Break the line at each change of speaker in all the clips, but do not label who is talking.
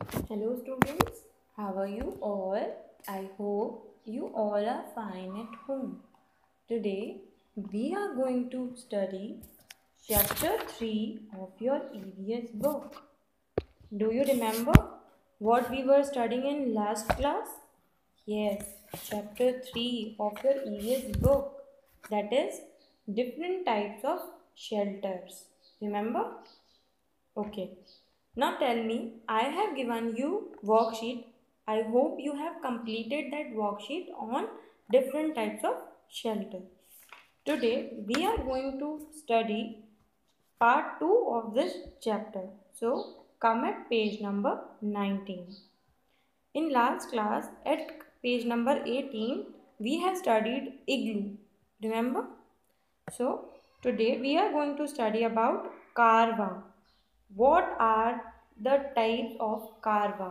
Hello students, how are you all? I hope you all are fine at home. Today we are going to study chapter 3 of your EVS book. Do you remember what we were studying in last class? Yes, chapter 3 of your EVS book, that is different types of shelters. Remember? Okay. Now tell me, I have given you worksheet. I hope you have completed that worksheet on different types of shelter. Today we are going to study part 2 of this chapter. So come at page number 19. In last class at page number 18 we have studied igloo. Remember? So today we are going to study about carva. What are the types of carva?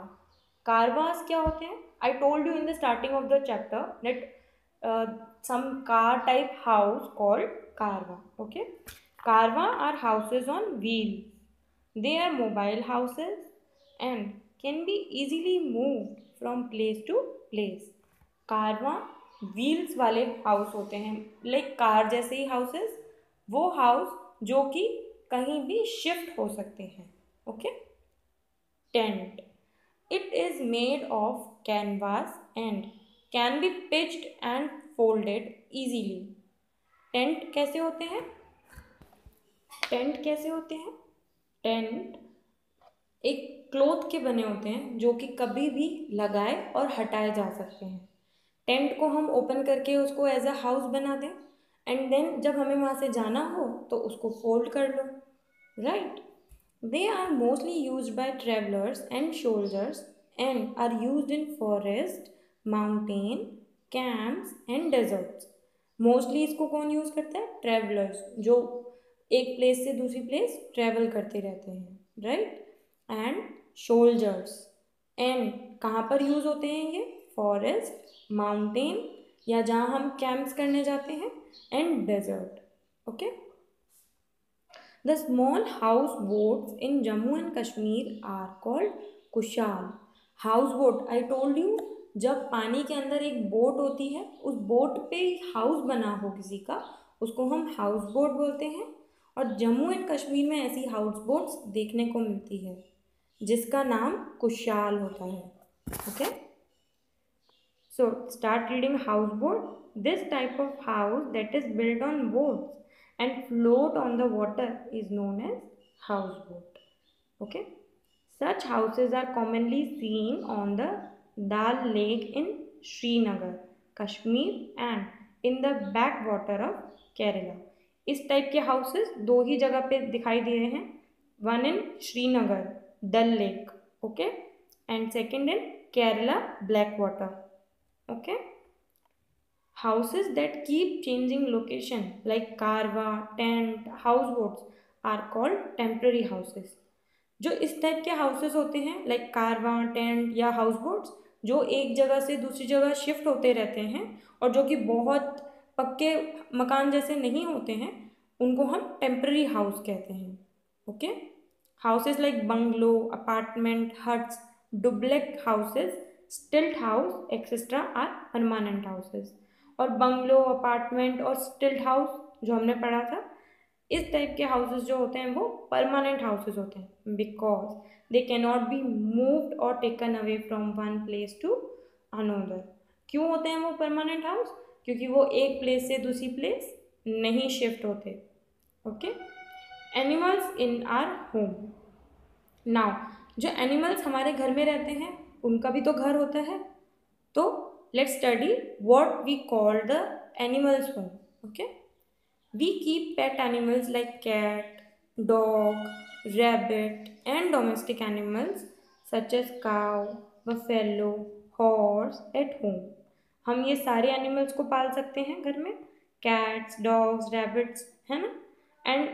Carvas क्या होते हैं? I told you in the starting of the chapter that some car type house called carva. Okay, carva are houses on wheels. They are mobile houses and can be easily moved from place to place. कारवा wheels वाले house होते हैं, like car जैसे ही houses, वो house जो कि कहीं भी शिफ्ट हो सकते हैं. Okay. Tent, it is made of canvas and can be pitched and folded easily. Tent कैसे होते हैं? टेंट कैसे होते हैं? टेंट एक क्लॉथ के बने होते हैं जो कि कभी भी लगाए और हटाए जा सकते हैं. टेंट को हम ओपन करके उसको एज अ हाउस बना दें एंड देन जब हमें वहाँ से जाना हो तो उसको फोल्ड कर लो. Right. They are mostly use by travellers and soldiers and are use in forest, mountain, camps and deserts. Mostly इसको कौन यूज़ करता है? ट्रेवलर्स, जो एक प्लेस से दूसरी प्लेस ट्रेवल करते रहते हैं. राइट. And soldiers. एंड कहाँ पर यूज़ होते हैं ये? फॉरेस्ट, माउंटेन या जहाँ हम कैंप्स करने जाते हैं, and desert. Okay. The small house boats in Jammu and Kashmir are called कुशाल. House boat, I told you, जब पानी के अंदर एक बोट होती है, उस बोट पे हाउस बना हो किसी का, उसको हम हाउस बोट बोलते हैं. और जम्मू एंड कश्मीर में ऐसी हाउस बोट्स देखने को मिलती है जिसका नाम कुशाल होता है. Okay. So start reading houseboat. This type of house that is built on boats and float on the water is known as houseboat. Okay. Such houses are commonly seen on the Dal Lake in Srinagar, Kashmir and in the backwater of Kerala. इस type के houses दो ही जगह पे दिखाई दे रहे हैं. One in Srinagar, Dal lake, okay, and second in Kerala, black water. Okay. Houses that keep changing location like carva, tent, houseboats are called temporary houses. जो इस टाइप के हाउसेस होते हैं लाइक कारवा, टेंट या हाउसबोट्स, जो एक जगह से दूसरी जगह शिफ्ट होते रहते हैं और जो कि बहुत पक्के मकान जैसे नहीं होते हैं, उनको हम टेम्पररी हाउस कहते हैं. Okay. Houses like bungalow, apartment, huts, duplex houses, stilt house etcetera are permanent houses. और बंगलो, अपार्टमेंट और स्टिल्ट हाउस जो हमने पढ़ा था, इस टाइप के हाउसेस जो होते हैं वो परमानेंट हाउसेस होते हैं because they can not be moved और taken away from one place to another. क्यों होते हैं वो परमानेंट हाउस? क्योंकि वो एक प्लेस से दूसरी प्लेस नहीं शिफ्ट होते. Okay. Animals in are home. Now जो एनिमल्स हमारे घर में रहते हैं उनका भी तो घर होता है. तो let's study what we call the animals home. Okay. We keep pet animals like cat, dog, rabbit and domestic animals such as cow, buffalo, horse at home. हम ये सारे एनिमल्स को पाल सकते हैं घर में. कैट्स, डॉग्स, रैबिट्स, है ना. एंड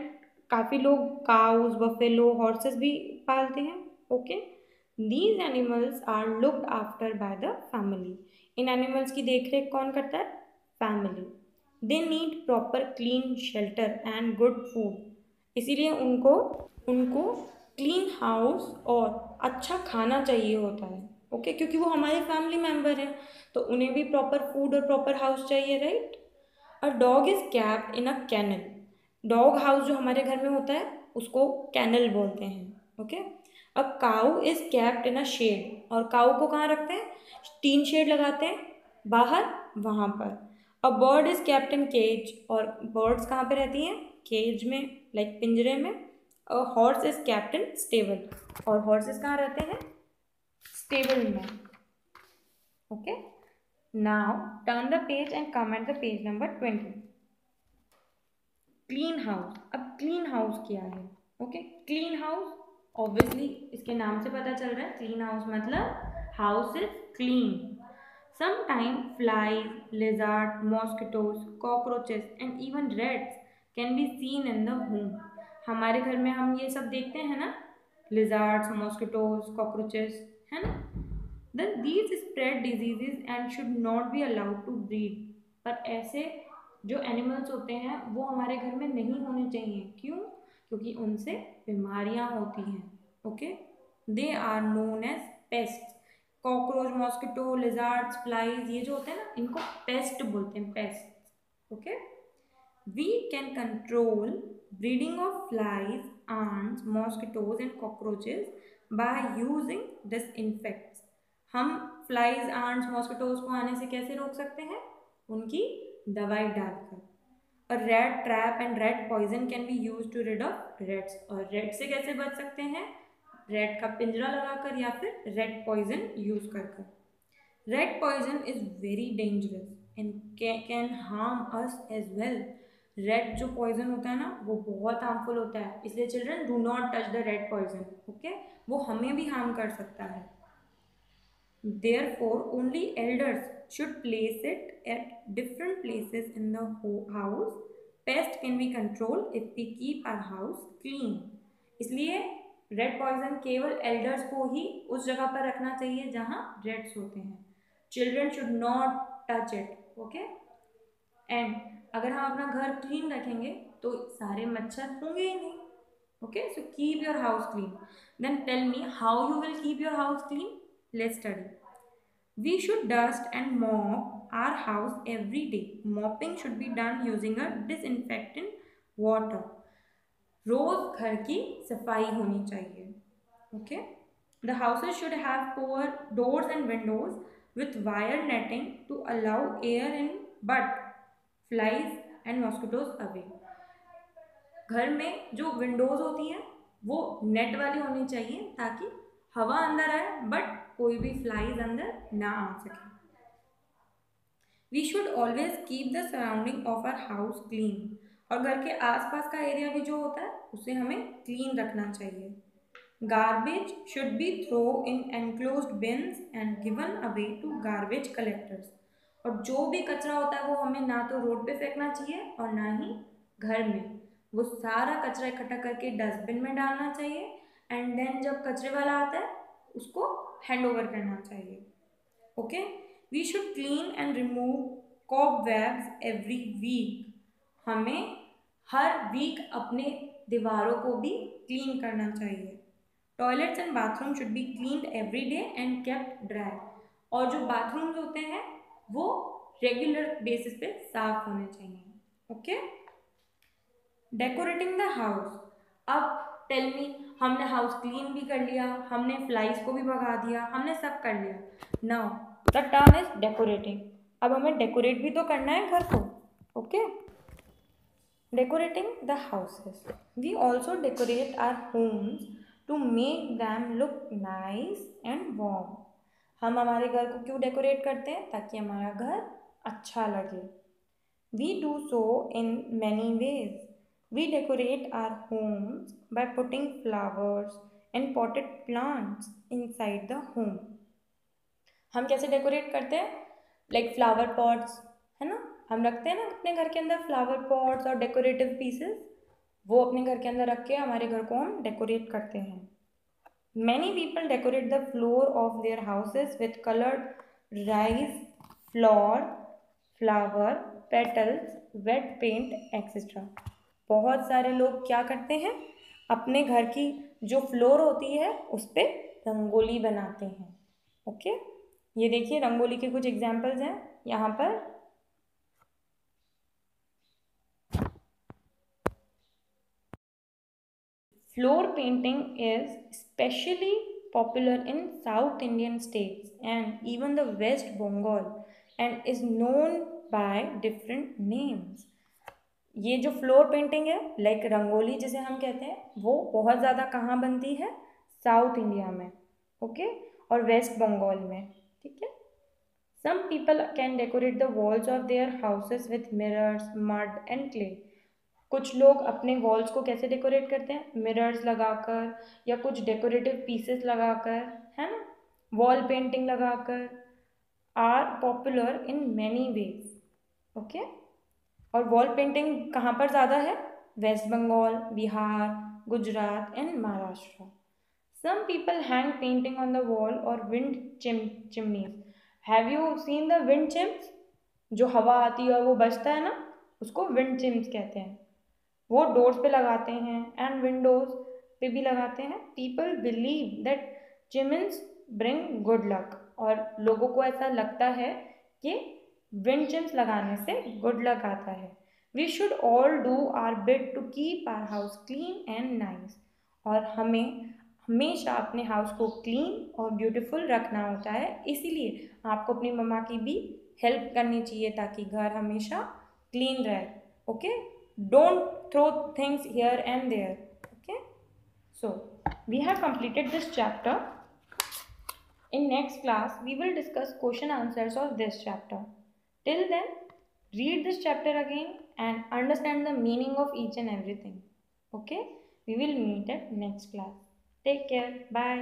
काफ़ी लोग काउज, बफेलो, हॉर्सेस भी पालते हैं. Okay. These animals are looked after by the family. In animals की देखरेख कौन करता है? Family. They need proper clean shelter and good food. इसीलिए उनको क्लीन हाउस और अच्छा खाना चाहिए होता है, ओके, क्योंकि वो हमारे फैमिली मेम्बर हैं, तो उन्हें भी प्रॉपर फूड और प्रॉपर हाउस चाहिए, right. A dog is kept in a kennel. Dog house जो हमारे घर में होता है उसको कैनल बोलते हैं, okay. A cow is kept in a shed. और काऊ को कहाँ रखते हैं? टीन शेड लगाते हैं बाहर, वहाँ पर। A bird is kept in cage. और बर्ड्स कहाँ पे रहती हैं? केज में, लाइक पिंजरे में। A horse is kept in stable. और हॉर्सेस कहाँ रहते हैं? स्टेबल में, okay. Now turn the page and come at the page number 20। Clean house. अब क्लीन हाउस क्या है? ओके, क्लीन हाउस ऑब्वियसली इसके नाम से पता चल रहा है, क्लीन हाउस मतलब house is clean. Sometimes flies, lizards, mosquitoes, cockroaches and even rats can be seen in the home. हमारे घर में हम ये सब देखते हैं ना, lizards, mosquitoes, cockroaches, है ना। Then these spread diseases and should not be allowed to breed. पर ऐसे जो एनिमल्स होते हैं वो हमारे घर में नहीं होने चाहिए। क्यों? क्योंकि उनसे बीमारियां होती हैं, okay. They are known as pest. Cockroach, mosquito, lizards, flies, ये जो होते हैं ना, इनको पेस्ट बोलते हैं, pest, okay. We can control breeding of flies, ants, mosquitoes and cockroaches by using disinfectants. हम फ्लाइज, आंट्स, मॉस्किटोज को आने से कैसे रोक सकते हैं? उनकी दवाई डालकर। A rat trap and rat poison can be used to rid of rats. और रेड से कैसे बच सकते हैं? रेड का पिंजरा लगाकर या फिर रेड पॉइजन यूज कर। Rat poison is very dangerous and can harm us as well. Rat जो पॉइजन होता है ना वो बहुत हार्मफुल होता है, इसलिए children do not touch the rat poison, okay. वो हमें भी हार्म कर सकता है। Therefore, only elders should place it at different places in the house. Pest can be controlled if we keep our house clean. इसलिए red poison केवल elders को ही उस जगह पर रखना चाहिए जहाँ रेड्स होते हैं। Children should not touch it, okay. And अगर हम अपना घर क्लीन रखेंगे तो सारे मच्छर होंगे ही नहीं, okay. So keep your house clean. Then tell me how you will keep your house clean. Let's study. We should dust and mop our house every day. Mopping should be done using a disinfectant water. रोज घर की सफाई होनी चाहिए, okay? The houses should have poor doors and windows with wire netting to allow air in but flies and mosquitoes away. घर में जो Windows होती हैं वो नेट वाली होनी चाहिए ताकि हवा अंदर आए बट कोई भी फ्लाइज अंदर ना आ सके। We should always keep the surrounding of our house clean. और घर के आसपास का एरिया भी जो होता है उसे हमें क्लीन रखना चाहिए। Garbage should be throw in enclosed bins and given away to garbage collectors. और जो भी कचरा होता है वो हमें ना तो रोड पे फेंकना चाहिए और ना ही घर में। वो सारा कचरा इकट्ठा करके डस्टबिन में डालना चाहिए एंड देन जब कचरे वाला आता है उसको हैंड ओवर करना चाहिए, okay. We should clean and remove cobwebs every week. हमें हर वीक अपने दीवारों को भी क्लीन करना चाहिए। Toilets and bathroom should be cleaned every day and kept dry. और जो बाथरूम्स होते हैं वो रेगुलर बेसिस पे साफ होने चाहिए, ओके। Decorating the house. अब टेल मी, हमने हाउस क्लीन भी कर लिया, हमने फ्लाइज को भी भगा दिया, हमने सब कर लिया। Now the turn is decorating. अब हमें डेकोरेट भी तो करना है घर को, okay. Decorating the houses. We also decorate our homes to make them look nice and warm. हम हमारे घर को क्यों डेकोरेट करते हैं? ताकि हमारा घर अच्छा लगे। We do so in many ways. We decorate our homes by putting flowers and potted plants inside the home. हम कैसे डेकोरेट करते हैं? लाइक फ्लावर पॉट्स, है ना, हम रखते हैं ना अपने घर के अंदर फ्लावर पॉट्स और डेकोरेटिव पीसेस, वो अपने घर के अंदर रख के हमारे घर को हम डेकोरेट करते हैं। Many people decorate the floor of their houses with colored rice, flower, petals, wet paint, etc. बहुत सारे लोग क्या करते हैं? अपने घर की जो फ्लोर होती है उस पर रंगोली बनाते हैं। ओके, ये देखिए रंगोली के कुछ एग्जाम्पल्स हैं यहाँ पर। Floor painting is especially popular in South Indian states and even the West Bengal and is known by different names. ये जो फ्लोर पेंटिंग है लाइक रंगोली जिसे हम कहते हैं, वो बहुत ज़्यादा कहाँ बनती है? साउथ इंडिया में, ओके, और वेस्ट बंगाल में, ठीक है। Some people can decorate the walls of their houses with mirrors, mud and clay. कुछ लोग अपने वॉल्स को कैसे डेकोरेट करते हैं? मिरर्स लगाकर या कुछ डेकोरेटिव पीसेस लगाकर, है ना, वॉल पेंटिंग लगाकर। Are popular in many ways, okay. और वॉल पेंटिंग कहाँ पर ज़्यादा है? West Bengal, Bihar, Gujarat and Maharashtra. Some people hang painting on the wall और wind chimes. Have you seen the wind chimes? जो हवा आती है और वो बजता है ना, उसको विंड चिम्स कहते हैं। वो डोर्स पे लगाते हैं एंड विंडोज पे भी लगाते हैं। People believe that chimes bring good luck. और लोगों को ऐसा लगता है कि विंड चिम्स लगाने से गुड लक आता है। We should all do our bit to keep our house clean and nice. और हमें हमेशा अपने हाउस को क्लीन और ब्यूटीफुल रखना होता है, इसीलिए आपको अपनी मम्मा की भी हेल्प करनी चाहिए ताकि घर हमेशा क्लीन रहे। Okay, don't throw things here and there. Okay, so we have completed this chapter. In next class we will discuss question answers of this chapter. Till then, read this chapter again and understand the meaning of each and everything. Okay, we will meet at next class. Take care, bye.